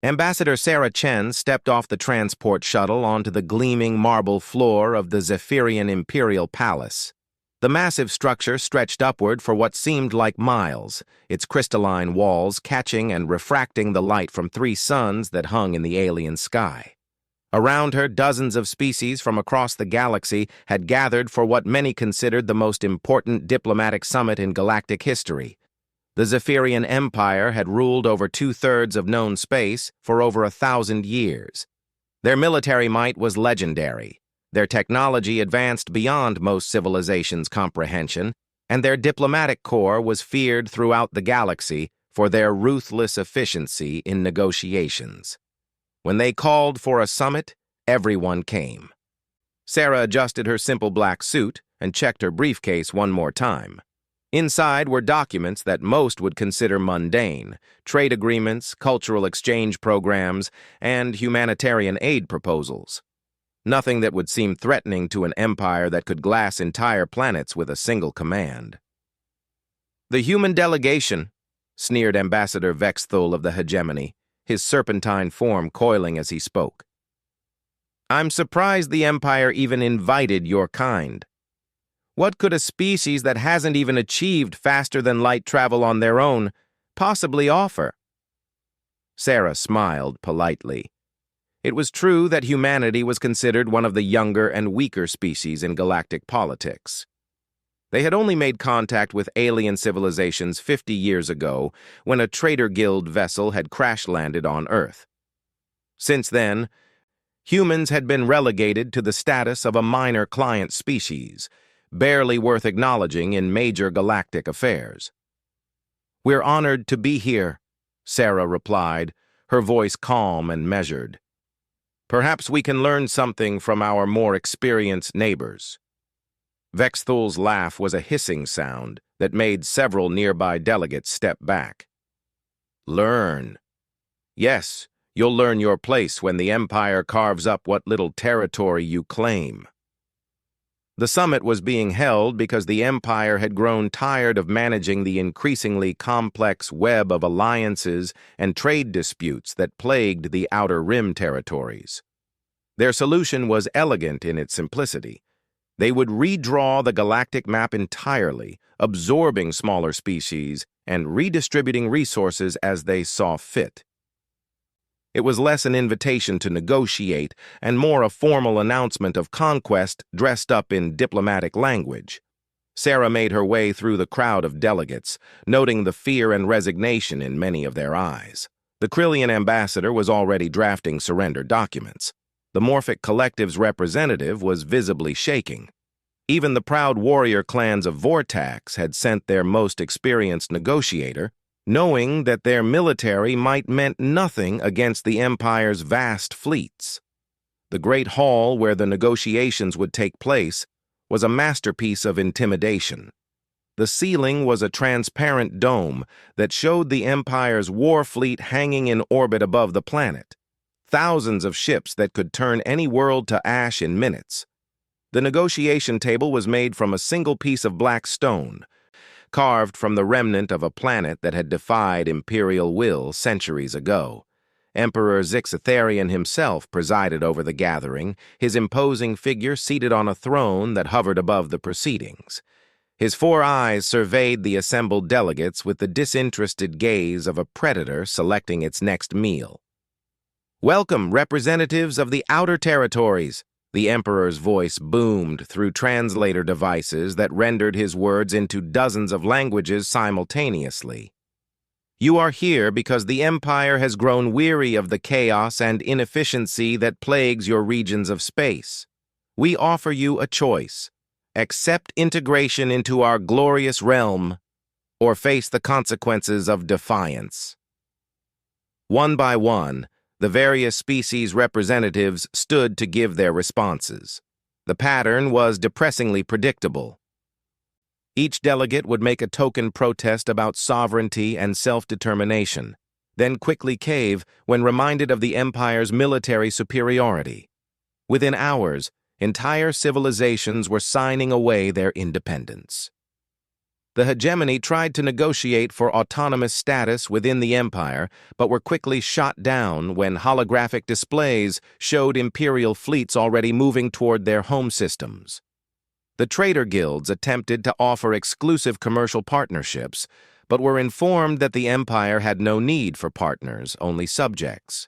Ambassador Sarah Chen stepped off the transport shuttle onto the gleaming marble floor of the Zephyrian Imperial Palace. The massive structure stretched upward for what seemed like miles, its crystalline walls catching and refracting the light from 3 suns that hung in the alien sky. Around her, dozens of species from across the galaxy had gathered for what many considered the most important diplomatic summit in galactic history. The Zephyrian Empire had ruled over 2/3 of known space for over 1,000 years. Their military might was legendary. Their technology advanced beyond most civilizations' comprehension, and their diplomatic corps was feared throughout the galaxy for their ruthless efficiency in negotiations. When they called for a summit, everyone came. Sarah adjusted her simple black suit and checked her briefcase one more time. Inside were documents that most would consider mundane: trade agreements, cultural exchange programs, and humanitarian aid proposals. Nothing that would seem threatening to an empire that could glass entire planets with a single command. "The human delegation," sneered Ambassador Vexthul of the hegemony, his serpentine form coiling as he spoke. "I'm surprised the Empire even invited your kind. What could a species that hasn't even achieved faster-than-light travel on their own possibly offer?" Sarah smiled politely. It was true that humanity was considered one of the younger and weaker species in galactic politics. They had only made contact with alien civilizations 50 years ago when a Trader Guild vessel had crash-landed on Earth. Since then, humans had been relegated to the status of a minor client species, barely worth acknowledging in major galactic affairs. "We're honored to be here," Sarah replied, her voice calm and measured. "Perhaps we can learn something from our more experienced neighbors." Vexthul's laugh was a hissing sound that made several nearby delegates step back. "Learn? Yes, you'll learn your place when the Empire carves up what little territory you claim." The summit was being held because the Empire had grown tired of managing the increasingly complex web of alliances and trade disputes that plagued the Outer Rim territories. Their solution was elegant in its simplicity. They would redraw the galactic map entirely, absorbing smaller species and redistributing resources as they saw fit. It was less an invitation to negotiate and more a formal announcement of conquest dressed up in diplomatic language. Sarah made her way through the crowd of delegates, noting the fear and resignation in many of their eyes. The Krillian ambassador was already drafting surrender documents. The Morphic Collective's representative was visibly shaking. Even the proud warrior clans of Vortax had sent their most experienced negotiator, knowing that their military might meant nothing against the Empire's vast fleets. The great hall where the negotiations would take place was a masterpiece of intimidation. The ceiling was a transparent dome that showed the Empire's war fleet hanging in orbit above the planet. Thousands of ships that could turn any world to ash in minutes. The negotiation table was made from a single piece of black stone, carved from the remnant of a planet that had defied imperial will centuries ago. Emperor Zixatherian himself presided over the gathering, his imposing figure seated on a throne that hovered above the proceedings. His 4 eyes surveyed the assembled delegates with the disinterested gaze of a predator selecting its next meal. "Welcome, representatives of the Outer Territories," the Emperor's voice boomed through translator devices that rendered his words into dozens of languages simultaneously. "You are here because the Empire has grown weary of the chaos and inefficiency that plagues your regions of space. We offer you a choice. Accept integration into our glorious realm, or face the consequences of defiance." One by one, the various species representatives stood to give their responses. The pattern was depressingly predictable. Each delegate would make a token protest about sovereignty and self-determination, then quickly cave when reminded of the Empire's military superiority. Within hours, entire civilizations were signing away their independence. The hegemony tried to negotiate for autonomous status within the empire, but were quickly shot down when holographic displays showed imperial fleets already moving toward their home systems. The trader guilds attempted to offer exclusive commercial partnerships, but were informed that the empire had no need for partners, only subjects.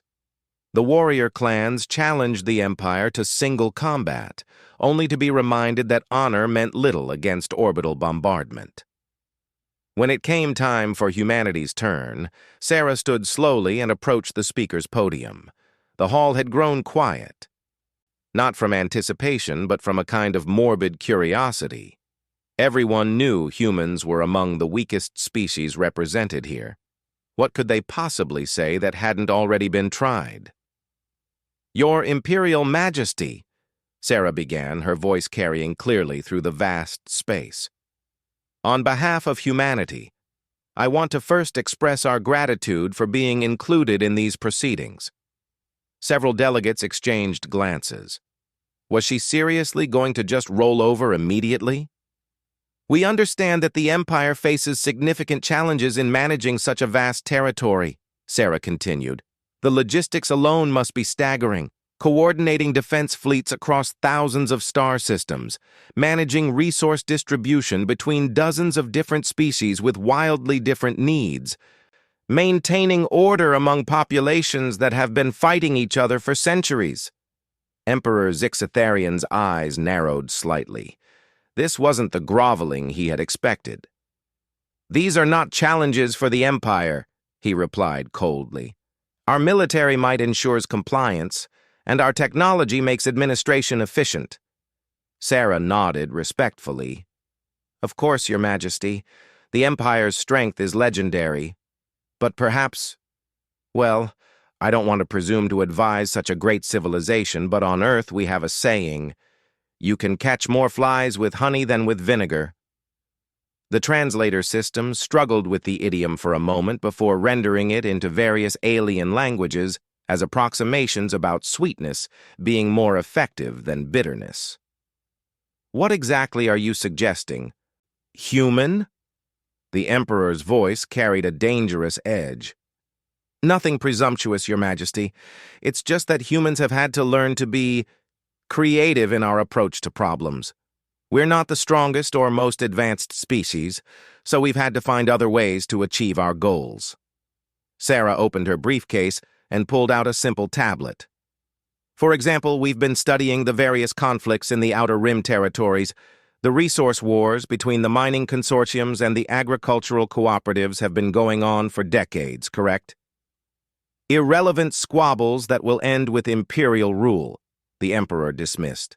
The warrior clans challenged the empire to single combat, only to be reminded that honor meant little against orbital bombardment. When it came time for humanity's turn, Sarah stood slowly and approached the speaker's podium. The hall had grown quiet, not from anticipation, but from a kind of morbid curiosity. Everyone knew humans were among the weakest species represented here. What could they possibly say that hadn't already been tried? "Your Imperial Majesty," Sarah began, her voice carrying clearly through the vast space. "On behalf of humanity, I want to first express our gratitude for being included in these proceedings." Several delegates exchanged glances. Was she seriously going to just roll over immediately? "We understand that the Empire faces significant challenges in managing such a vast territory," Sarah continued. "The logistics alone must be staggering. Coordinating defense fleets across thousands of star systems, managing resource distribution between dozens of different species with wildly different needs, maintaining order among populations that have been fighting each other for centuries." Emperor Zixatharian's eyes narrowed slightly. This wasn't the groveling he had expected. "These are not challenges for the Empire," he replied coldly. "Our military might ensures compliance, and our technology makes administration efficient." Sarah nodded respectfully. "Of course, Your Majesty. The Empire's strength is legendary. But perhaps, well, I don't want to presume to advise such a great civilization, but on Earth we have a saying, 'You can catch more flies with honey than with vinegar.'" The translator system struggled with the idiom for a moment before rendering it into various alien languages as approximations about sweetness being more effective than bitterness. "What exactly are you suggesting? Human?" The Emperor's voice carried a dangerous edge. "Nothing presumptuous, Your Majesty. It's just that humans have had to learn to be creative in our approach to problems. We're not the strongest or most advanced species, so we've had to find other ways to achieve our goals." Sarah opened her briefcase and pulled out a simple tablet. "For example, we've been studying the various conflicts in the Outer Rim territories. The resource wars between the mining consortiums and the agricultural cooperatives have been going on for decades, correct? Irrelevant squabbles that will end with imperial rule," the Emperor dismissed.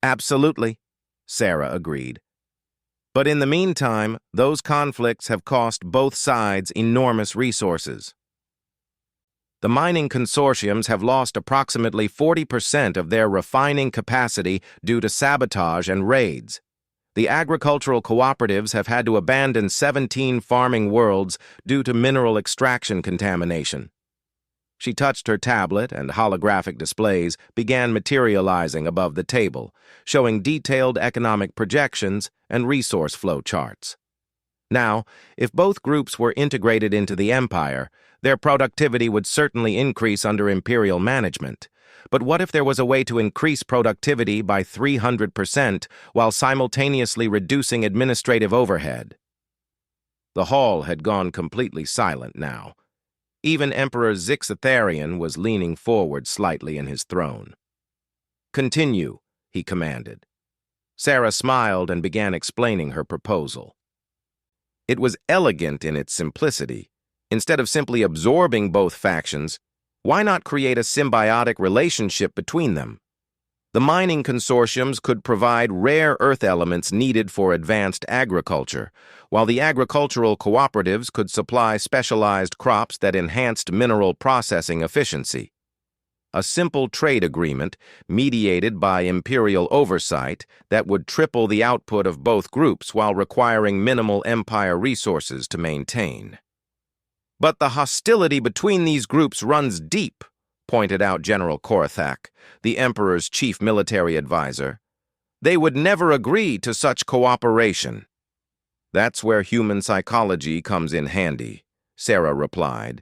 "Absolutely," Sarah agreed. "But in the meantime, those conflicts have cost both sides enormous resources. The mining consortiums have lost approximately 40% of their refining capacity due to sabotage and raids. The agricultural cooperatives have had to abandon 17 farming worlds due to mineral extraction contamination." She touched her tablet, and holographic displays began materializing above the table, showing detailed economic projections and resource flow charts. Now, if both groups were integrated into the Empire, their productivity would certainly increase under imperial management. But what if there was a way to increase productivity by 300% while simultaneously reducing administrative overhead? The hall had gone completely silent now. Even Emperor Zixatharian was leaning forward slightly in his throne. "Continue," he commanded. Sarah smiled and began explaining her proposal. It was elegant in its simplicity. Instead of simply absorbing both factions, why not create a symbiotic relationship between them? The mining consortiums could provide rare earth elements needed for advanced agriculture, while the agricultural cooperatives could supply specialized crops that enhanced mineral processing efficiency. A simple trade agreement, mediated by imperial oversight, that would triple the output of both groups while requiring minimal empire resources to maintain. "But the hostility between these groups runs deep," pointed out General Korathak, the Emperor's chief military advisor. "They would never agree to such cooperation." That's where human psychology comes in handy, Sarah replied.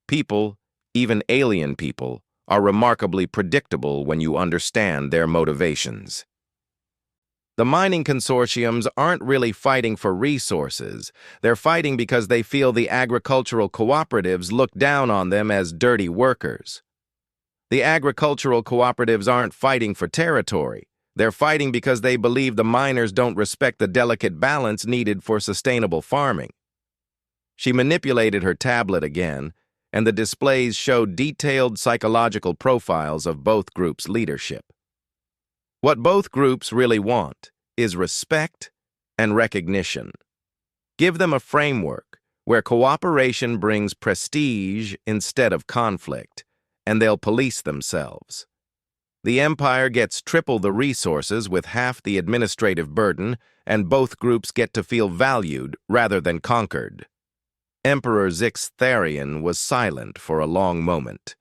People, even alien people, are remarkably predictable when you understand their motivations. The mining consortiums aren't really fighting for resources. They're fighting because they feel the agricultural cooperatives look down on them as dirty workers. The agricultural cooperatives aren't fighting for territory. They're fighting because they believe the miners don't respect the delicate balance needed for sustainable farming. She manipulated her tablet again, and the displays showed detailed psychological profiles of both groups' leadership. What both groups really want is respect and recognition. Give them a framework where cooperation brings prestige instead of conflict, and they'll police themselves. The Empire gets triple the resources with half the administrative burden, and both groups get to feel valued rather than conquered. Emperor Zix Therian was silent for a long moment,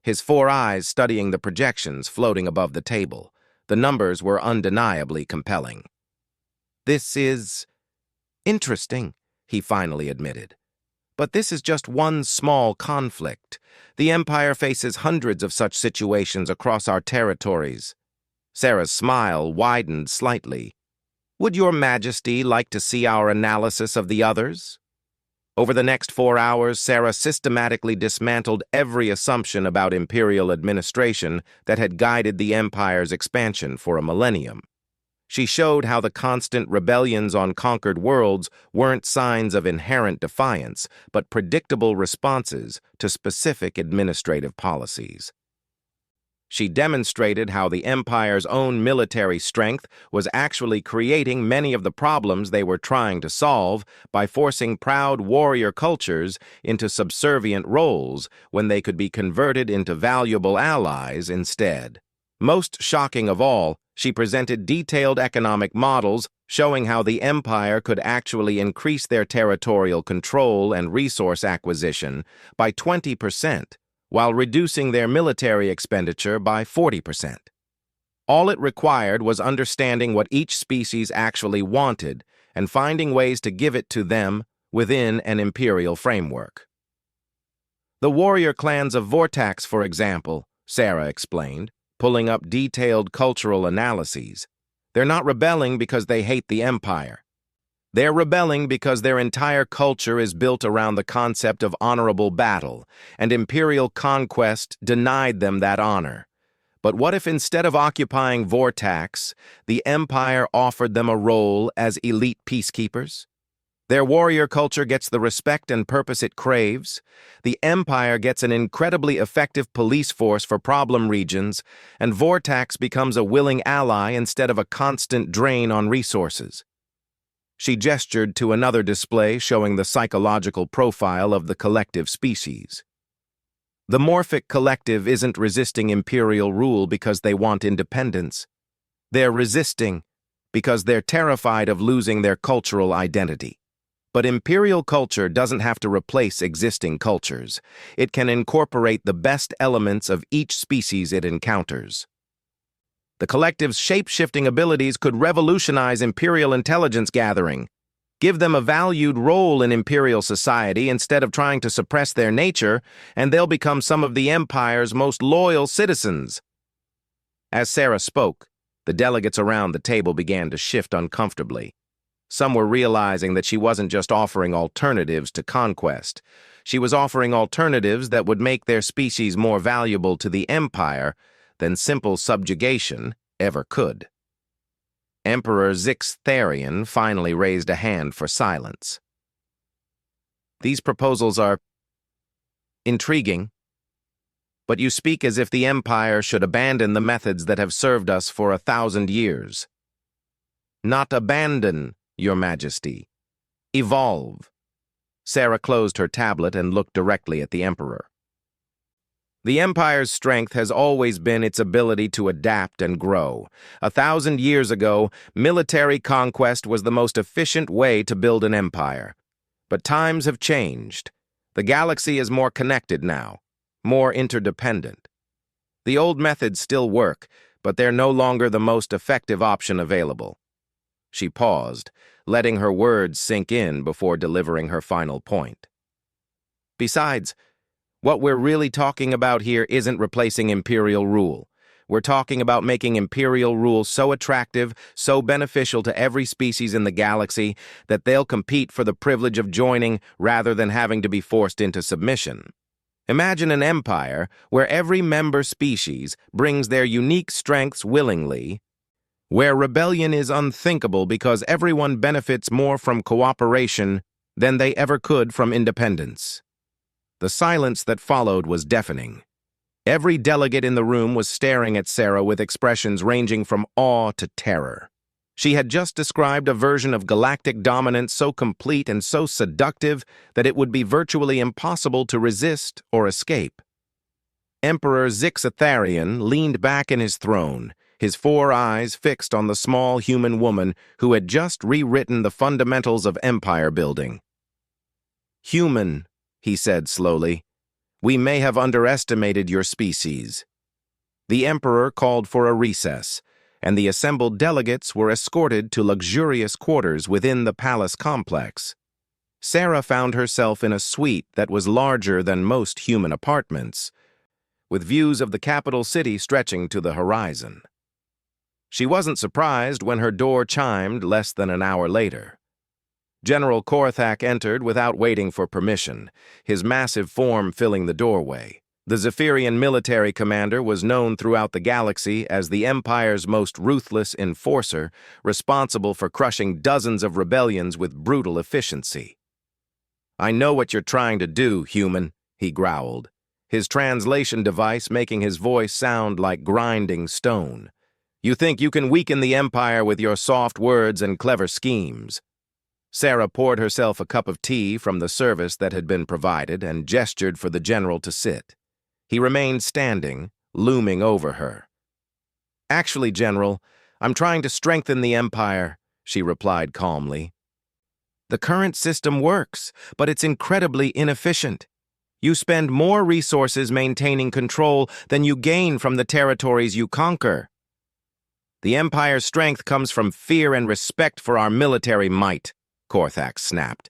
his 4 eyes studying the projections floating above the table. The numbers were undeniably compelling. "This is interesting," he finally admitted. "But this is just one small conflict. The Empire faces hundreds of such situations across our territories." Sarah's smile widened slightly. "Would your Majesty like to see our analysis of the others?" Over the next 4 hours, Sarah systematically dismantled every assumption about imperial administration that had guided the Empire's expansion for a millennium. She showed how the constant rebellions on conquered worlds weren't signs of inherent defiance, but predictable responses to specific administrative policies. She demonstrated how the Empire's own military strength was actually creating many of the problems they were trying to solve by forcing proud warrior cultures into subservient roles when they could be converted into valuable allies instead. Most shocking of all, she presented detailed economic models showing how the Empire could actually increase their territorial control and resource acquisition by 20%, while reducing their military expenditure by 40%. All it required was understanding what each species actually wanted and finding ways to give it to them within an imperial framework. The warrior clans of Vortax, for example, Sarah explained, pulling up detailed cultural analyses. They're not rebelling because they hate the Empire. They're rebelling because their entire culture is built around the concept of honorable battle, and imperial conquest denied them that honor. But what if instead of occupying Vortax, the Empire offered them a role as elite peacekeepers? Their warrior culture gets the respect and purpose it craves, the Empire gets an incredibly effective police force for problem regions, and Vortax becomes a willing ally instead of a constant drain on resources. She gestured to another display showing the psychological profile of the collective species. The Morphic Collective isn't resisting imperial rule because they want independence. They're resisting because they're terrified of losing their cultural identity. But imperial culture doesn't have to replace existing cultures. It can incorporate the best elements of each species it encounters. The collective's shape-shifting abilities could revolutionize imperial intelligence gathering, give them a valued role in imperial society instead of trying to suppress their nature, and they'll become some of the Empire's most loyal citizens. As Sarah spoke, the delegates around the table began to shift uncomfortably. Some were realizing that she wasn't just offering alternatives to conquest. She was offering alternatives that would make their species more valuable to the Empire than simple subjugation ever could. Emperor Zix Therian finally raised a hand for silence. "These proposals are intriguing, but you speak as if the Empire should abandon the methods that have served us for 1,000 years. Not abandon, Your Majesty. Evolve." Sarah closed her tablet and looked directly at the Emperor. The Empire's strength has always been its ability to adapt and grow. 1,000 years ago, military conquest was the most efficient way to build an empire. But times have changed. The galaxy is more connected now, more interdependent. The old methods still work, but they're no longer the most effective option available. She paused, letting her words sink in before delivering her final point. Besides, what we're really talking about here isn't replacing imperial rule. We're talking about making imperial rule so attractive, so beneficial to every species in the galaxy, that they'll compete for the privilege of joining rather than having to be forced into submission. Imagine an empire where every member species brings their unique strengths willingly, where rebellion is unthinkable because everyone benefits more from cooperation than they ever could from independence. The silence that followed was deafening. Every delegate in the room was staring at Sarah with expressions ranging from awe to terror. She had just described a version of galactic dominance so complete and so seductive that it would be virtually impossible to resist or escape. Emperor Zixatharian leaned back in his throne, his 4 eyes fixed on the small human woman who had just rewritten the fundamentals of empire building. "Human," he said slowly, "we may have underestimated your species." The emperor called for a recess, and the assembled delegates were escorted to luxurious quarters within the palace complex. Sarah found herself in a suite that was larger than most human apartments, with views of the capital city stretching to the horizon. She wasn't surprised when her door chimed less than an hour later. General Korthak entered without waiting for permission, his massive form filling the doorway. The Zephyrian military commander was known throughout the galaxy as the Empire's most ruthless enforcer, responsible for crushing dozens of rebellions with brutal efficiency. "I know what you're trying to do, human," he growled, his translation device making his voice sound like grinding stone. "You think you can weaken the Empire with your soft words and clever schemes." Sarah poured herself a cup of tea from the service that had been provided and gestured for the general to sit. He remained standing, looming over her. "Actually, General, I'm trying to strengthen the Empire," she replied calmly. "The current system works, but it's incredibly inefficient. You spend more resources maintaining control than you gain from the territories you conquer. The Empire's strength comes from fear and respect for our military might," Korthak snapped.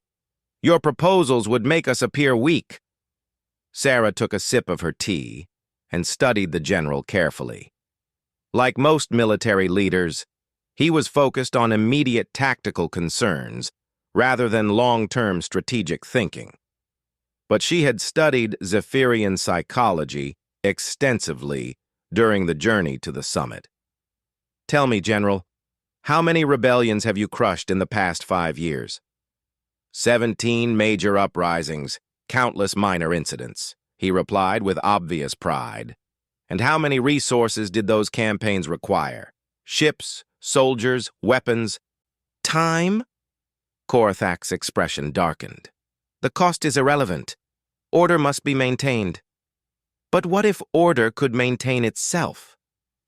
"Your proposals would make us appear weak." Sarah took a sip of her tea and studied the general carefully. Like most military leaders, he was focused on immediate tactical concerns rather than long-term strategic thinking. But she had studied Zephyrian psychology extensively during the journey to the summit. "Tell me, General, how many rebellions have you crushed in the past 5 years?" 17 major uprisings, countless minor incidents," he replied with obvious pride. "And how many resources did those campaigns require? Ships, soldiers, weapons?" "Time?" Korthak's expression darkened. "The cost is irrelevant. Order must be maintained." "But what if order could maintain itself?"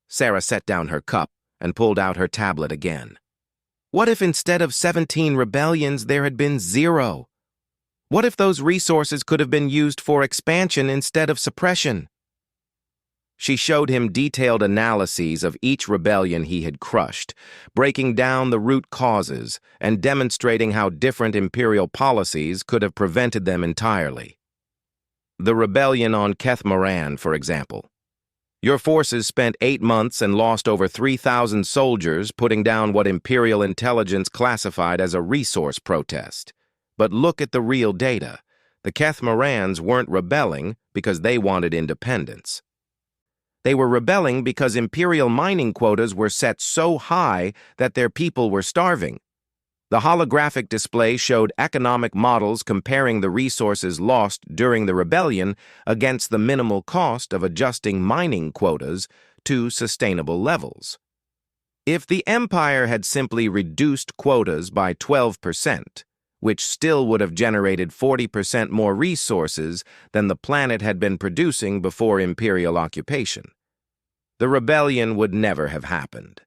Sarah set down her cup and pulled out her tablet again. "What if instead of 17 rebellions there had been 0? What if those resources could have been used for expansion instead of suppression?" She showed him detailed analyses of each rebellion he had crushed, breaking down the root causes and demonstrating how different imperial policies could have prevented them entirely. The rebellion on Kethmaran, for example. Your forces spent 8 months and lost over 3,000 soldiers, putting down what Imperial intelligence classified as a resource protest. But look at the real data. The Kethmarans weren't rebelling because they wanted independence. They were rebelling because Imperial mining quotas were set so high that their people were starving. The holographic display showed economic models comparing the resources lost during the rebellion against the minimal cost of adjusting mining quotas to sustainable levels. If the Empire had simply reduced quotas by 12%, which still would have generated 40% more resources than the planet had been producing before Imperial occupation, the rebellion would never have happened.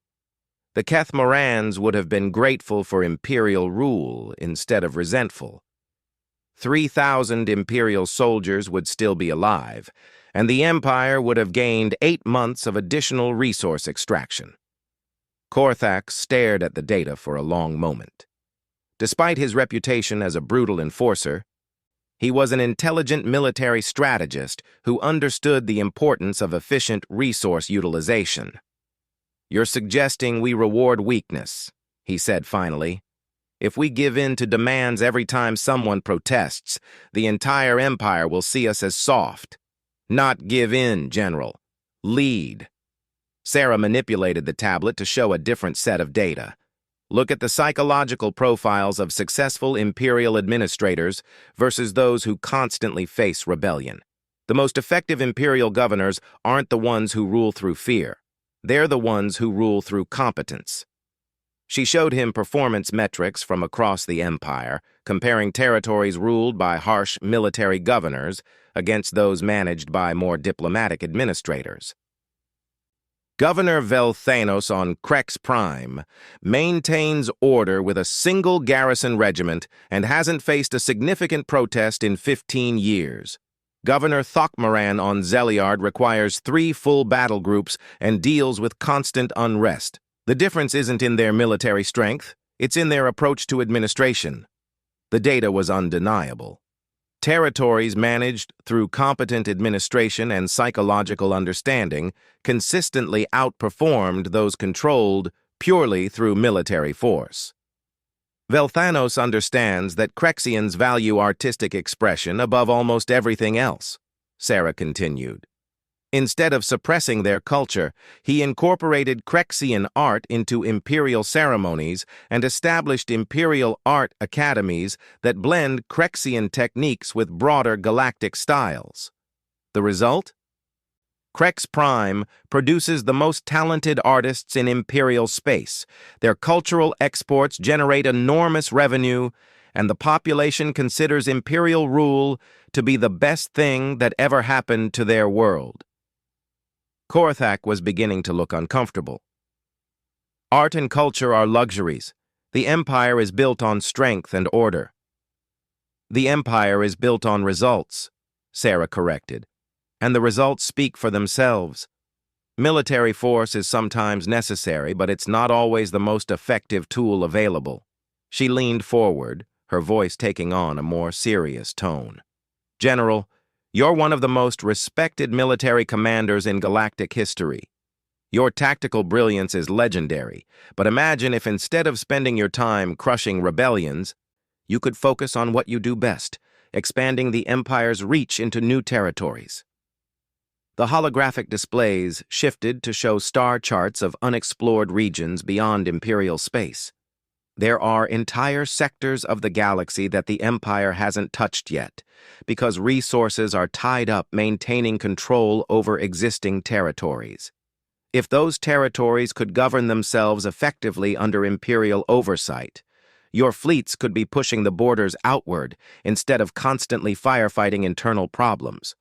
The Kethmarans would have been grateful for Imperial rule instead of resentful. 3,000 Imperial soldiers would still be alive, and the Empire would have gained 8 months of additional resource extraction. Korthak stared at the data for a long moment. Despite his reputation as a brutal enforcer, he was an intelligent military strategist who understood the importance of efficient resource utilization. "You're suggesting we reward weakness," he said finally. "If we give in to demands every time someone protests, the entire empire will see us as soft." "Not give in, General. Lead." Sarah manipulated the tablet to show a different set of data. "Look at the psychological profiles of successful imperial administrators versus those who constantly face rebellion. The most effective imperial governors aren't the ones who rule through fear. They're the ones who rule through competence." She showed him performance metrics from across the empire, comparing territories ruled by harsh military governors against those managed by more diplomatic administrators. Governor Velthanos on Krex Prime maintains order with a single garrison regiment and hasn't faced a significant protest in 15 years. Governor Thokmaran on Zeliard requires 3 full battle groups and deals with constant unrest. The difference isn't in their military strength, it's in their approach to administration. The data was undeniable. Territories managed through competent administration and psychological understanding consistently outperformed those controlled purely through military force. Velthanos understands that Krexians value artistic expression above almost everything else, Sarah continued. Instead of suppressing their culture, he incorporated Krexian art into imperial ceremonies and established imperial art academies that blend Krexian techniques with broader galactic styles. The result? Krex Prime produces the most talented artists in imperial space. Their cultural exports generate enormous revenue, and the population considers imperial rule to be the best thing that ever happened to their world. Korthak was beginning to look uncomfortable. "Art and culture are luxuries. The empire is built on strength and order." "The empire is built on results," Sarah corrected, "and the results speak for themselves. Military force is sometimes necessary, but it's not always the most effective tool available." She leaned forward, her voice taking on a more serious tone. "General, you're one of the most respected military commanders in galactic history. Your tactical brilliance is legendary, but imagine if instead of spending your time crushing rebellions, you could focus on what you do best, expanding the Empire's reach into new territories." The holographic displays shifted to show star charts of unexplored regions beyond Imperial space. There are entire sectors of the galaxy that the Empire hasn't touched yet, because resources are tied up maintaining control over existing territories. If those territories could govern themselves effectively under Imperial oversight, your fleets could be pushing the borders outward instead of constantly firefighting internal problems.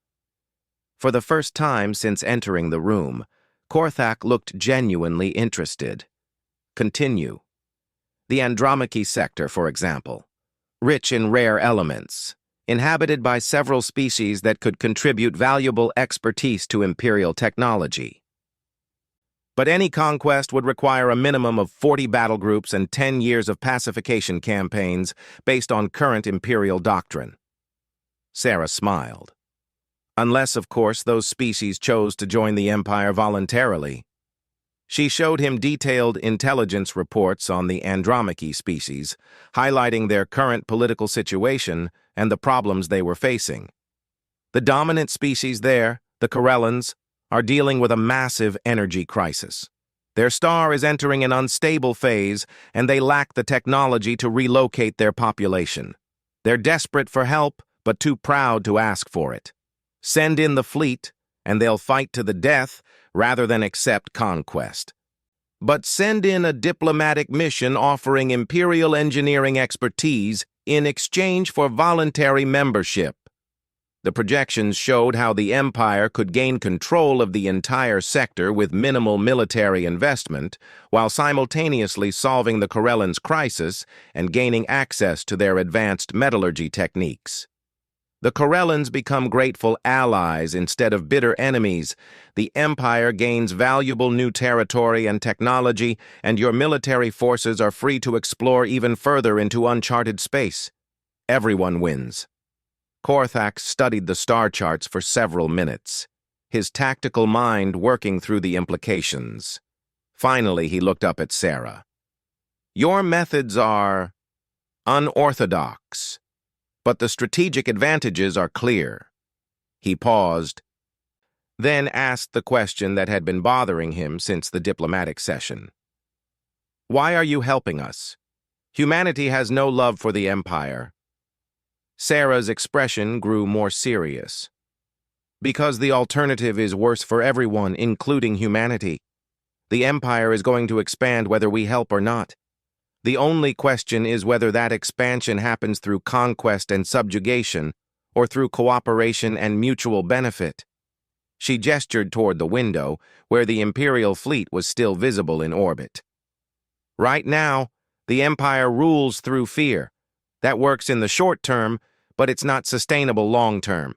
For the first time since entering the room, Korthak looked genuinely interested. "Continue. The Andromache sector, for example, rich in rare elements, inhabited by several species that could contribute valuable expertise to Imperial technology. But any conquest would require a minimum of 40 battle groups and 10 years of pacification campaigns based on current Imperial doctrine." Sarah smiled. "Unless, of course, those species chose to join the Empire voluntarily." She showed him detailed intelligence reports on the Andromache species, highlighting their current political situation and the problems they were facing. The dominant species there, the Corellans, are dealing with a massive energy crisis. Their star is entering an unstable phase, and they lack the technology to relocate their population. They're desperate for help, but too proud to ask for it. Send in the fleet, and they'll fight to the death rather than accept conquest. But send in a diplomatic mission offering Imperial engineering expertise in exchange for voluntary membership. The projections showed how the Empire could gain control of the entire sector with minimal military investment, while simultaneously solving the Corellans' crisis and gaining access to their advanced metallurgy techniques. The Corellans become grateful allies instead of bitter enemies. The Empire gains valuable new territory and technology, and your military forces are free to explore even further into uncharted space. Everyone wins. Korthak studied the star charts for several minutes, his tactical mind working through the implications. Finally, he looked up at Sarah. Your methods are unorthodox, but the strategic advantages are clear. He paused, then asked the question that had been bothering him since the diplomatic session. Why are you helping us? Humanity has no love for the Empire. Sarah's expression grew more serious. Because the alternative is worse for everyone, including humanity. The Empire is going to expand whether we help or not. The only question is whether that expansion happens through conquest and subjugation or through cooperation and mutual benefit. She gestured toward the window, where the Imperial fleet was still visible in orbit. Right now, the Empire rules through fear. That works in the short term, but it's not sustainable long term.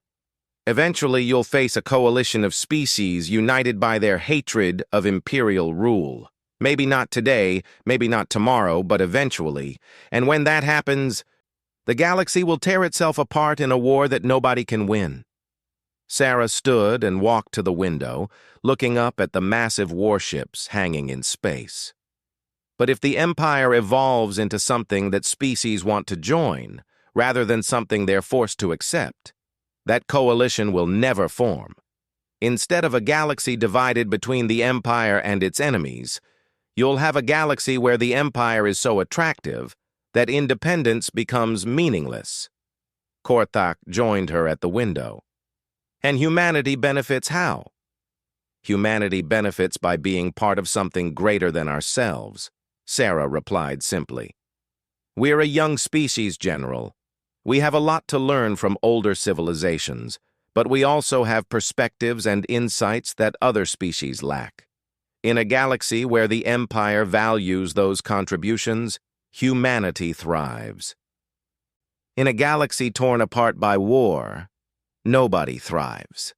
Eventually, you'll face a coalition of species united by their hatred of Imperial rule. Maybe not today, maybe not tomorrow, but eventually. And when that happens, the galaxy will tear itself apart in a war that nobody can win. Sarah stood and walked to the window, looking up at the massive warships hanging in space. But if the Empire evolves into something that species want to join, rather than something they're forced to accept, that coalition will never form. Instead of a galaxy divided between the Empire and its enemies, you'll have a galaxy where the Empire is so attractive that independence becomes meaningless. Korthak joined her at the window. And humanity benefits how? Humanity benefits by being part of something greater than ourselves, Sarah replied simply. We're a young species, General. We have a lot to learn from older civilizations, but we also have perspectives and insights that other species lack. In a galaxy where the Empire values those contributions, humanity thrives. In a galaxy torn apart by war, nobody thrives.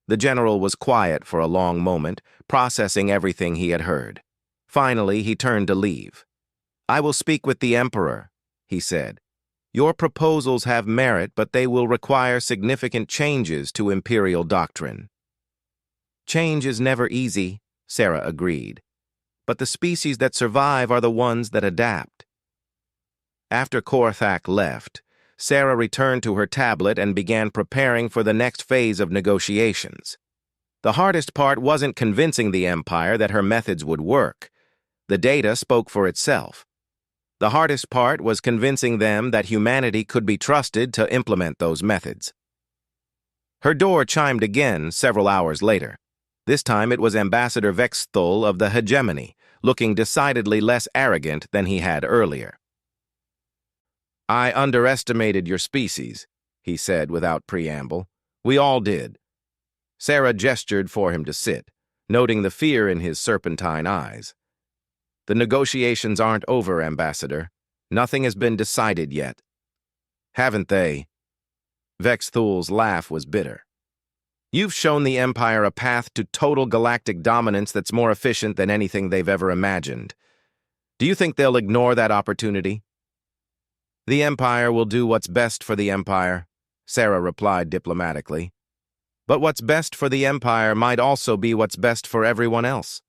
The general was quiet for a long moment, processing everything he had heard. Finally, he turned to leave. I will speak with the Emperor, he said. Your proposals have merit, but they will require significant changes to Imperial doctrine. Change is never easy, Sarah agreed. But the species that survive are the ones that adapt. After Korthak left, Sarah returned to her tablet and began preparing for the next phase of negotiations. The hardest part wasn't convincing the Empire that her methods would work. The data spoke for itself. The hardest part was convincing them that humanity could be trusted to implement those methods. Her door chimed again several hours later. This time it was Ambassador Vexthul of the Hegemony, looking decidedly less arrogant than he had earlier. I underestimated your species, he said without preamble. We all did. Sarah gestured for him to sit, noting the fear in his serpentine eyes. The negotiations aren't over, Ambassador. Nothing has been decided yet. Haven't they? Vexthul's laugh was bitter. You've shown the Empire a path to total galactic dominance that's more efficient than anything they've ever imagined. Do you think they'll ignore that opportunity? The Empire will do what's best for the Empire, Sarah replied diplomatically. But what's best for the Empire might also be what's best for everyone else.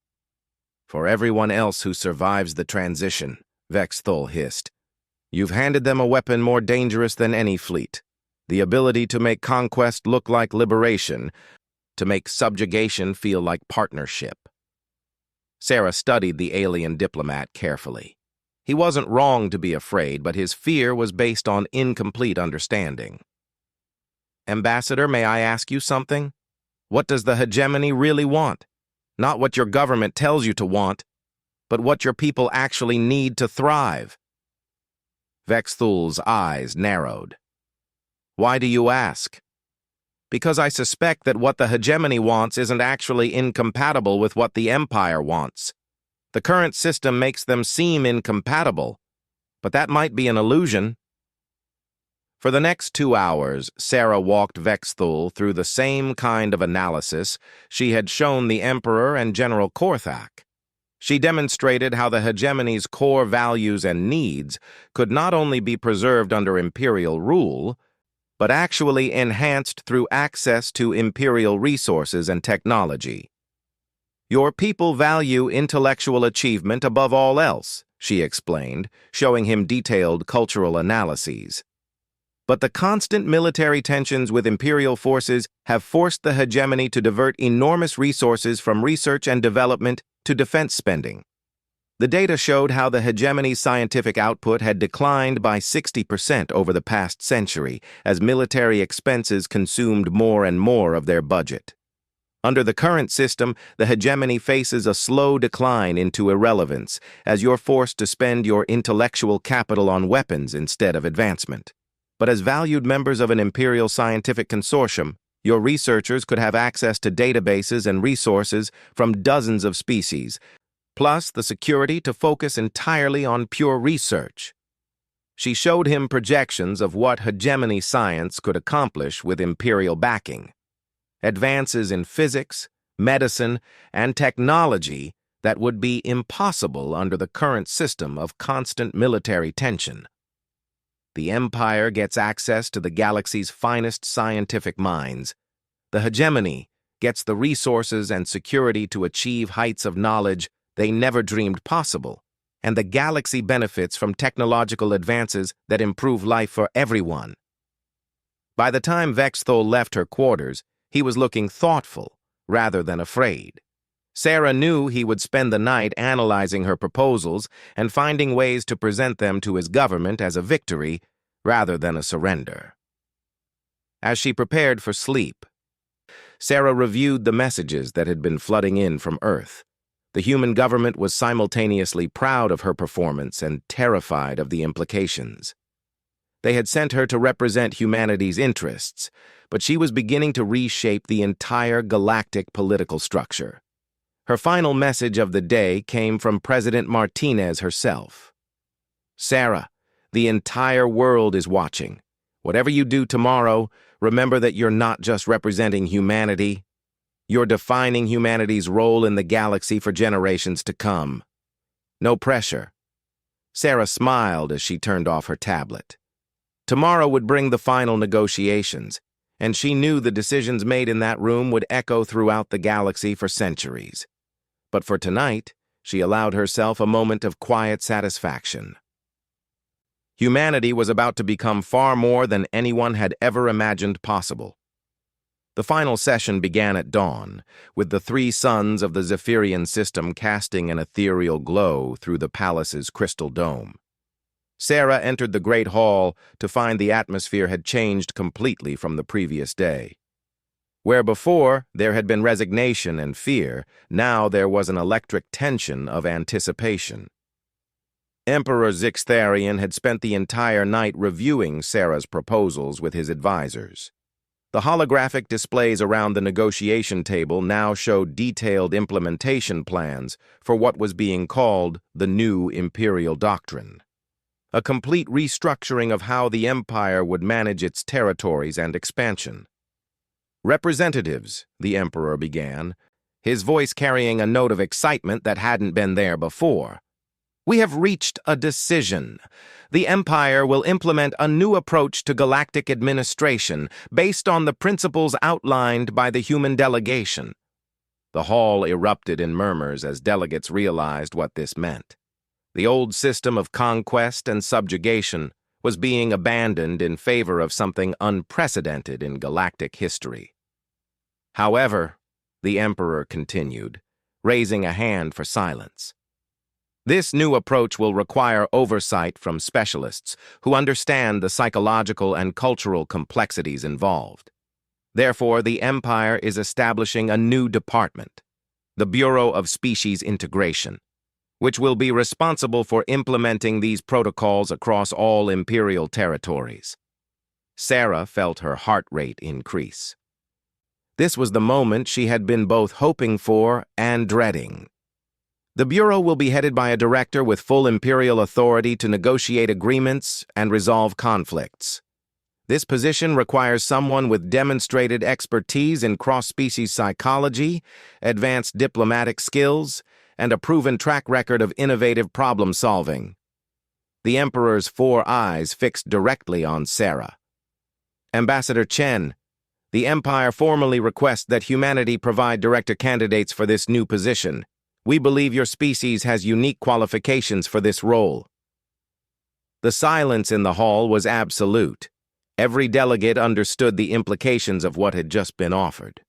For everyone else who survives the transition, Vexthul hissed. You've handed them a weapon more dangerous than any fleet. The ability to make conquest look like liberation, to make subjugation feel like partnership. Sarah studied the alien diplomat carefully. He wasn't wrong to be afraid, but his fear was based on incomplete understanding. Ambassador, may I ask you something? What does the hegemony really want? Not what your government tells you to want, but what your people actually need to thrive. Vexthul's eyes narrowed. Why do you ask? Because I suspect that what the hegemony wants isn't actually incompatible with what the Empire wants. The current system makes them seem incompatible, but that might be an illusion. For the next 2 hours, Sarah walked Vexthul through the same kind of analysis she had shown the Emperor and General Korthak. She demonstrated how the hegemony's core values and needs could not only be preserved under imperial rule, but actually enhanced through access to imperial resources and technology. Your people value intellectual achievement above all else, she explained, showing him detailed cultural analyses. But the constant military tensions with imperial forces have forced the hegemony to divert enormous resources from research and development to defense spending. The data showed how the hegemony's scientific output had declined by 60% over the past century as military expenses consumed more and more of their budget. Under the current system, the hegemony faces a slow decline into irrelevance as you're forced to spend your intellectual capital on weapons instead of advancement. But as valued members of an imperial scientific consortium, your researchers could have access to databases and resources from dozens of species, plus the security to focus entirely on pure research. She showed him projections of what hegemony science could accomplish with imperial backing. Advances in physics, medicine, and technology that would be impossible under the current system of constant military tension. The Empire gets access to the galaxy's finest scientific minds. The hegemony gets the resources and security to achieve heights of knowledge they never dreamed possible, and the galaxy benefits from technological advances that improve life for everyone. By the time Vexthul left her quarters, he was looking thoughtful rather than afraid. Sarah knew he would spend the night analyzing her proposals and finding ways to present them to his government as a victory rather than a surrender. As she prepared for sleep, Sarah reviewed the messages that had been flooding in from Earth. The human government was simultaneously proud of her performance and terrified of the implications. They had sent her to represent humanity's interests, but she was beginning to reshape the entire galactic political structure. Her final message of the day came from President Martinez herself. Sarah, the entire world is watching. Whatever you do tomorrow, remember that you're not just representing humanity. You're defining humanity's role in the galaxy for generations to come. No pressure. Sarah smiled as she turned off her tablet. Tomorrow would bring the final negotiations, and she knew the decisions made in that room would echo throughout the galaxy for centuries. But for tonight, she allowed herself a moment of quiet satisfaction. Humanity was about to become far more than anyone had ever imagined possible. The final session began at dawn, with the 3 suns of the Zephyrian system casting an ethereal glow through the palace's crystal dome. Sarah entered the great hall to find the atmosphere had changed completely from the previous day. Where before there had been resignation and fear, now there was an electric tension of anticipation. Emperor Zixtharian had spent the entire night reviewing Sarah's proposals with his advisors. The holographic displays around the negotiation table now showed detailed implementation plans for what was being called the new imperial doctrine. A complete restructuring of how the empire would manage its territories and expansion. Representatives, the emperor began, his voice carrying a note of excitement that hadn't been there before. We have reached a decision. The Empire will implement a new approach to galactic administration based on the principles outlined by the human delegation. The hall erupted in murmurs as delegates realized what this meant. The old system of conquest and subjugation was being abandoned in favor of something unprecedented in galactic history. However, the Emperor continued, raising a hand for silence. This new approach will require oversight from specialists who understand the psychological and cultural complexities involved. Therefore, the Empire is establishing a new department, the Bureau of Species Integration, which will be responsible for implementing these protocols across all imperial territories. Sarah felt her heart rate increase. This was the moment she had been both hoping for and dreading. The Bureau will be headed by a director with full imperial authority to negotiate agreements and resolve conflicts. This position requires someone with demonstrated expertise in cross-species psychology, advanced diplomatic skills, and a proven track record of innovative problem-solving. The Emperor's 4 eyes fixed directly on Sarah. Ambassador Chen, the Empire formally requests that humanity provide director candidates for this new position. We believe your species has unique qualifications for this role. The silence in the hall was absolute. Every delegate understood the implications of what had just been offered.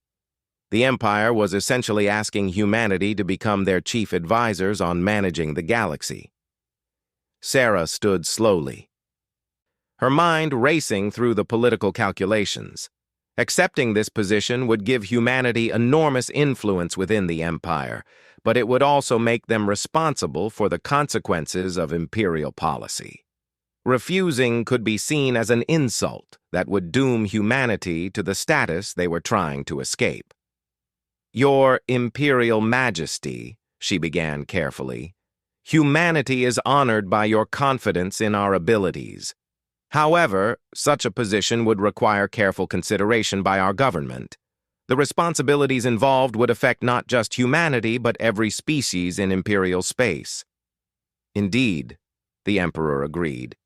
The Empire was essentially asking humanity to become their chief advisors on managing the galaxy. Sarah stood slowly, her mind racing through the political calculations. Accepting this position would give humanity enormous influence within the Empire, but it would also make them responsible for the consequences of imperial policy. Refusing could be seen as an insult that would doom humanity to the status they were trying to escape. "Your Imperial Majesty," she began carefully, "humanity is honored by your confidence in our abilities. However, such a position would require careful consideration by our government. The responsibilities involved would affect not just humanity, but every species in imperial space." "Indeed," the Emperor agreed,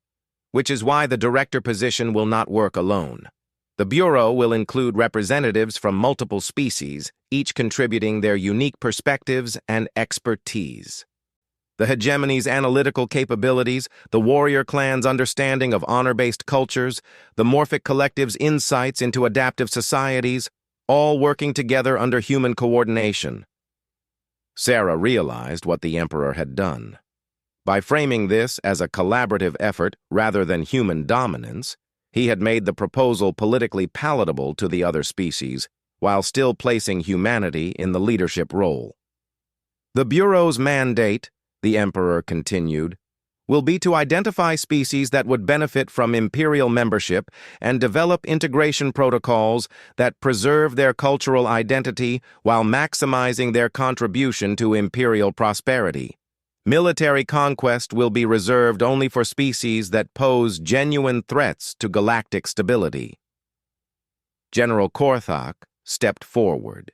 "which is why the director position will not work alone. The Bureau will include representatives from multiple species, each contributing their unique perspectives and expertise. The hegemony's analytical capabilities, the warrior clan's understanding of honor-based cultures, the morphic collective's insights into adaptive societies, all working together under human coordination." Sarah realized what the Emperor had done. By framing this as a collaborative effort rather than human dominance, he had made the proposal politically palatable to the other species, while still placing humanity in the leadership role. "The Bureau's mandate," the Emperor continued, "will be to identify species that would benefit from imperial membership and develop integration protocols that preserve their cultural identity while maximizing their contribution to imperial prosperity. Military conquest will be reserved only for species that pose genuine threats to galactic stability." General Korthak stepped forward,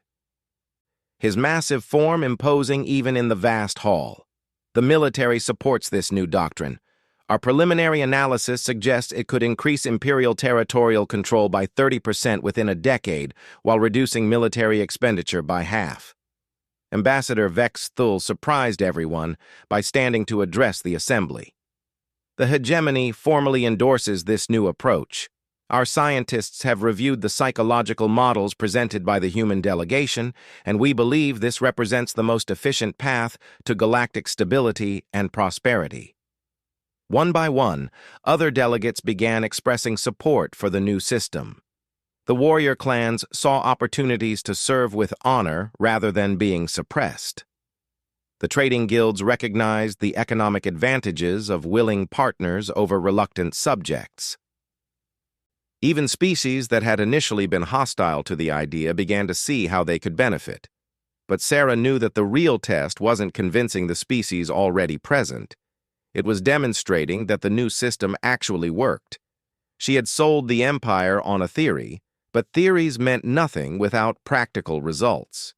his massive form imposing even in the vast hall. "The military supports this new doctrine. Our preliminary analysis suggests it could increase imperial territorial control by 30% within a decade, while reducing military expenditure by half." Ambassador Vex Thul surprised everyone by standing to address the assembly. "The hegemony formally endorses this new approach. Our scientists have reviewed the psychological models presented by the human delegation, and we believe this represents the most efficient path to galactic stability and prosperity." One by one, other delegates began expressing support for the new system. The warrior clans saw opportunities to serve with honor rather than being suppressed. The trading guilds recognized the economic advantages of willing partners over reluctant subjects. Even species that had initially been hostile to the idea began to see how they could benefit. But Sarah knew that the real test wasn't convincing the species already present. It was demonstrating that the new system actually worked. She had sold the Empire on a theory, but theories meant nothing without practical results.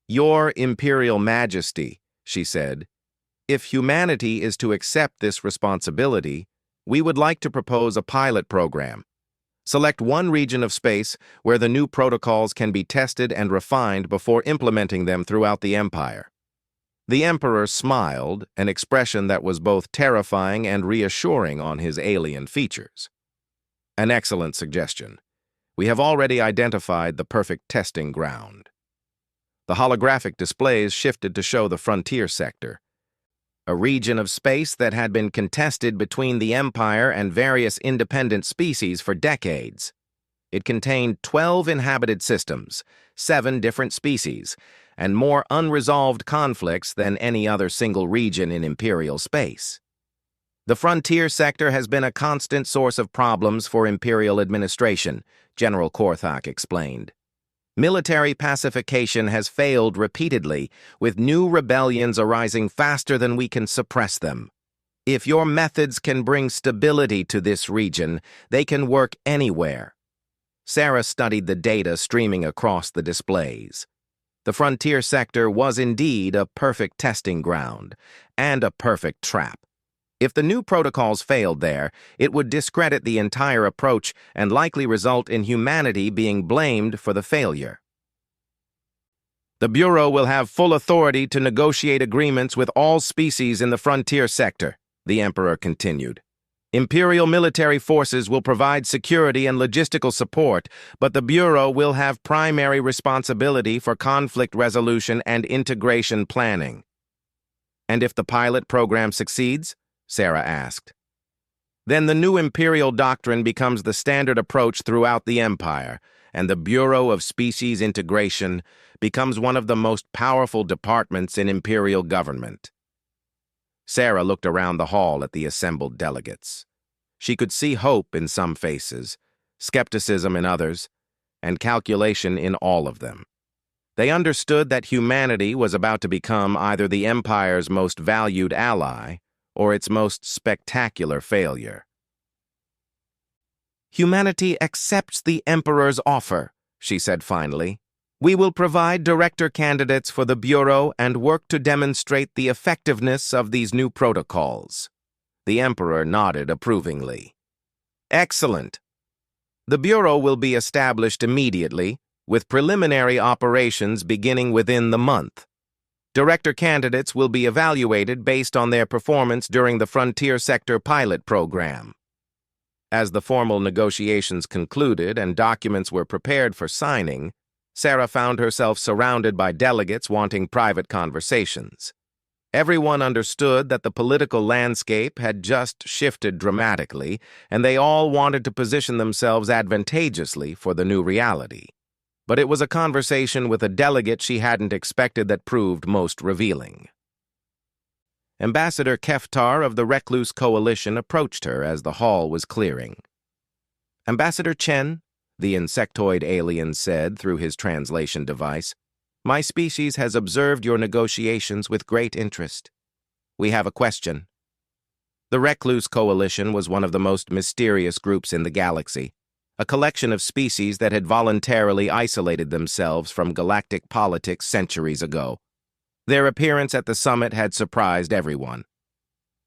"Your Imperial Majesty," she said, "if humanity is to accept this responsibility, we would like to propose a pilot program. Select one region of space where the new protocols can be tested and refined before implementing them throughout the Empire." The Emperor smiled, an expression that was both terrifying and reassuring on his alien features. "An excellent suggestion. We have already identified the perfect testing ground." The holographic displays shifted to show the frontier sector, a region of space that had been contested between the Empire and various independent species for decades. It contained 12 inhabited systems, 7 different species, and more unresolved conflicts than any other single region in imperial space. "The frontier sector has been a constant source of problems for imperial administration," General Korthak explained. "Military pacification has failed repeatedly, with new rebellions arising faster than we can suppress them. If your methods can bring stability to this region, they can work anywhere. Sarah studied the data streaming across the displays. The frontier sector was indeed a perfect testing ground, and a perfect trap. If the new protocols failed there, it would discredit the entire approach and likely result in humanity being blamed for the failure. The Bureau will have full authority to negotiate agreements with all species in the frontier sector, the Emperor continued. Imperial military forces will provide security and logistical support, but the Bureau will have primary responsibility for conflict resolution and integration planning. And if the pilot program succeeds? Sarah asked. Then the new Imperial doctrine becomes the standard approach throughout the Empire, and the Bureau of Species Integration becomes one of the most powerful departments in Imperial government. Sarah looked around the hall at the assembled delegates. She could see hope in some faces, skepticism in others, and calculation in all of them. They understood that humanity was about to become either the Empire's most valued ally or its most spectacular failure. Humanity accepts the Emperor's offer, she said finally. We will provide director candidates for the Bureau and work to demonstrate the effectiveness of these new protocols. The Emperor nodded approvingly. Excellent. The Bureau will be established immediately, with preliminary operations beginning within the month. Director candidates will be evaluated based on their performance during the Frontier Sector pilot program. As the formal negotiations concluded and documents were prepared for signing, Sarah found herself surrounded by delegates wanting private conversations. Everyone understood that the political landscape had just shifted dramatically, and they all wanted to position themselves advantageously for the new reality. But it was a conversation with a delegate she hadn't expected that proved most revealing. Ambassador Keftar of the Recluse Coalition approached her as the hall was clearing. Ambassador Chen, the insectoid alien said through his translation device, my species has observed your negotiations with great interest. We have a question. The Recluse Coalition was one of the most mysterious groups in the galaxy, a collection of species that had voluntarily isolated themselves from galactic politics centuries ago. Their appearance at the summit had surprised everyone.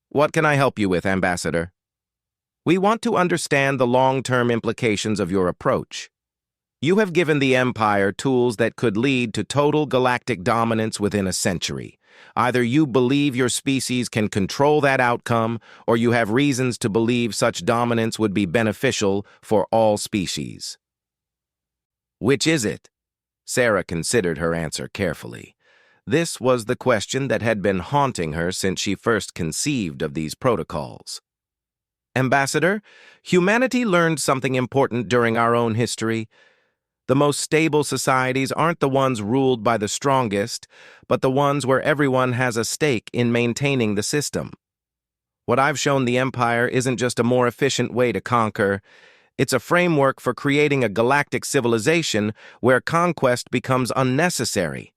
What can I help you with, Ambassador? We want to understand the long-term implications of your approach. You have given the Empire tools that could lead to total galactic dominance within a century. Either you believe your species can control that outcome, or you have reasons to believe such dominance would be beneficial for all species. Which is it? Sarah considered her answer carefully. This was the question that had been haunting her since she first conceived of these protocols. Ambassador, humanity learned something important during our own history. The most stable societies aren't the ones ruled by the strongest, but the ones where everyone has a stake in maintaining the system. What I've shown the Empire isn't just a more efficient way to conquer, it's a framework for creating a galactic civilization where conquest becomes unnecessary.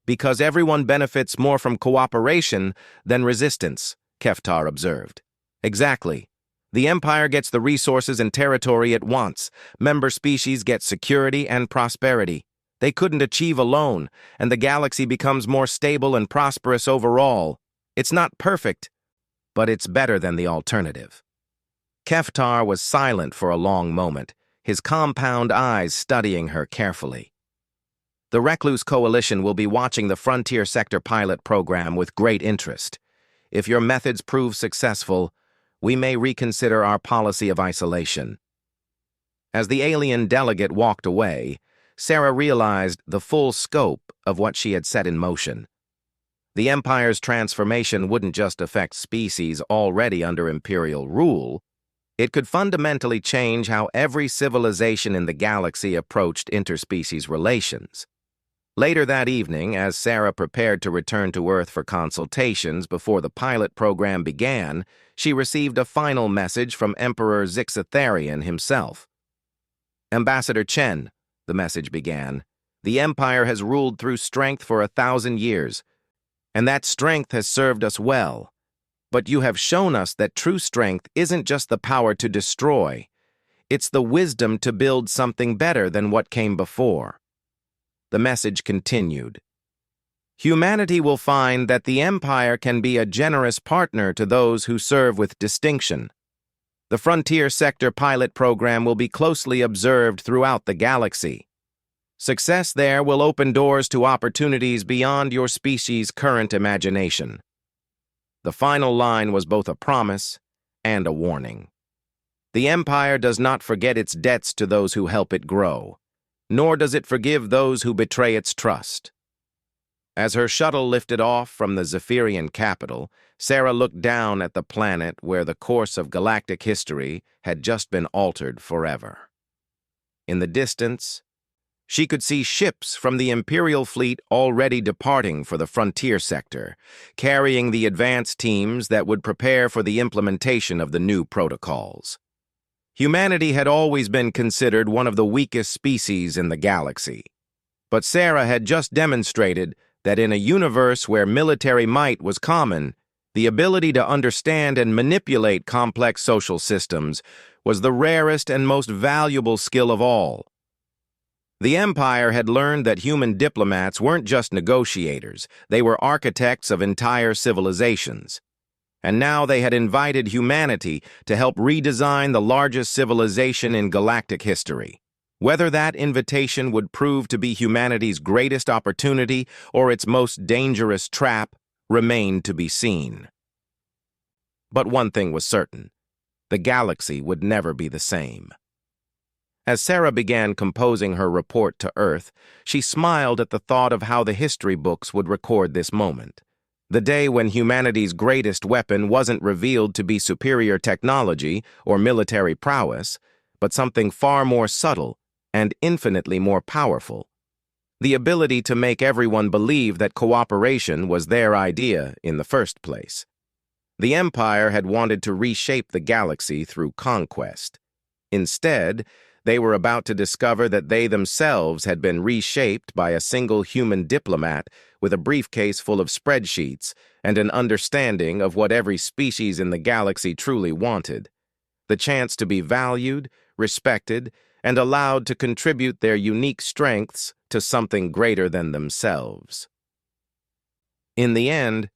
Because everyone benefits more from cooperation than resistance, Keftar observed. Exactly. The Empire gets the resources and territory it wants. Member species get security and prosperity. They couldn't achieve alone, and the galaxy becomes more stable and prosperous overall. It's not perfect, but it's better than the alternative. Keftar was silent for a long moment, his compound eyes studying her carefully. The Recluse Coalition will be watching the Frontier Sector pilot program with great interest. If your methods prove successful, we may reconsider our policy of isolation. As the alien delegate walked away, Sarah realized the full scope of what she had set in motion. The Empire's transformation wouldn't just affect species already under Imperial rule. It could fundamentally change how every civilization in the galaxy approached interspecies relations. Later that evening, as Sarah prepared to return to Earth for consultations before the pilot program began, she received a final message from Emperor Zixatharian himself. Ambassador Chen, the message began, the Empire has ruled through strength for 1,000 years, and that strength has served us well. But you have shown us that true strength isn't just the power to destroy. It's the wisdom to build something better than what came before. The message continued. Humanity will find that the Empire can be a generous partner to those who serve with distinction. The Frontier Sector pilot program will be closely observed throughout the galaxy. Success there will open doors to opportunities beyond your species' current imagination. The final line was both a promise and a warning. The Empire does not forget its debts to those who help it grow, nor does it forgive those who betray its trust. As her shuttle lifted off from the Zephyrian capital, Sarah looked down at the planet where the course of galactic history had just been altered forever. In the distance, she could see ships from the Imperial fleet already departing for the Frontier Sector, carrying the advance teams that would prepare for the implementation of the new protocols. Humanity had always been considered one of the weakest species in the galaxy, but Sarah had just demonstrated that in a universe where military might was common, the ability to understand and manipulate complex social systems was the rarest and most valuable skill of all. The Empire had learned that human diplomats weren't just negotiators, they were architects of entire civilizations. And now they had invited humanity to help redesign the largest civilization in galactic history. Whether that invitation would prove to be humanity's greatest opportunity or its most dangerous trap remained to be seen. But one thing was certain: the galaxy would never be the same. As Sarah began composing her report to Earth, she smiled at the thought of how the history books would record this moment. The day when humanity's greatest weapon wasn't revealed to be superior technology or military prowess, but something far more subtle and infinitely more powerful: the ability to make everyone believe that cooperation was their idea in the first place. The Empire had wanted to reshape the galaxy through conquest. Instead, they were about to discover that they themselves had been reshaped by a single human diplomat with a briefcase full of spreadsheets and an understanding of what every species in the galaxy truly wanted: the chance to be valued, respected, and allowed to contribute their unique strengths to something greater than themselves. In the end,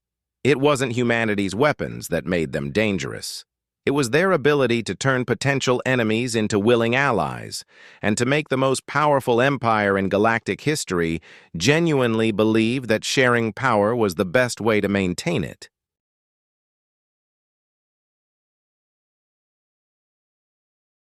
it wasn't humanity's weapons that made them dangerous. It was their ability to turn potential enemies into willing allies, and to make the most powerful empire in galactic history genuinely believe that sharing power was the best way to maintain it.